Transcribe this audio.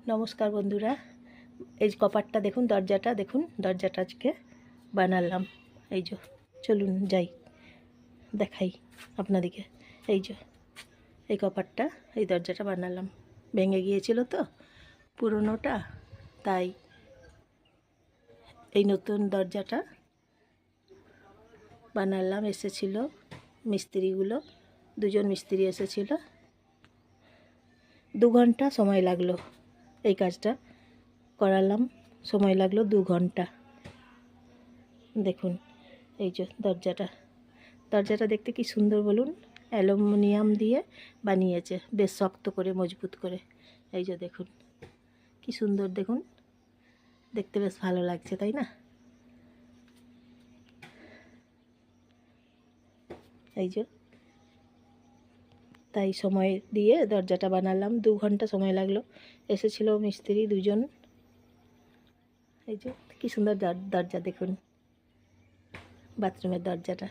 নমস্কার বন্ধুরা, এই কপারটা দেখুন, দরজাটা দেখুন, দরজাটা আজকে বানালাম। এই যে চলুন যাই দেখাই আপনাদিকে। এই যে এই কপারটা, এই দরজাটা বানালাম। ভেঙে গিয়েছিল তো পুরনোটা, তাই এই নতুন দরজাটা বানালাম। এসেছিল মিস্ত্রিগুলো, দুজন মিস্ত্রি এসেছিল, 2 ঘন্টা সময় লাগলো। এই কাজটা করালাম, সময় লাগলো 2 ঘন্টা। দেখুন এই যে দরজাটা দেখতে কি সুন্দর বলুন। অ্যালুমিনিয়াম দিয়ে বানিয়েছে, বেশ শক্ত করে, মজবুত করে। এই যে দেখুন কি সুন্দর, দেখুন দেখতে বেশ ভালো লাগছে, তাই না? এই যে তাই সময় দিয়ে দরজাটা বানালাম, 2 ঘন্টা সময় লাগলো। এসেছিল মিস্ত্রি দুজন। এই যে কি সুন্দর দরজা দেখুন, বাথরুমের দরজাটা।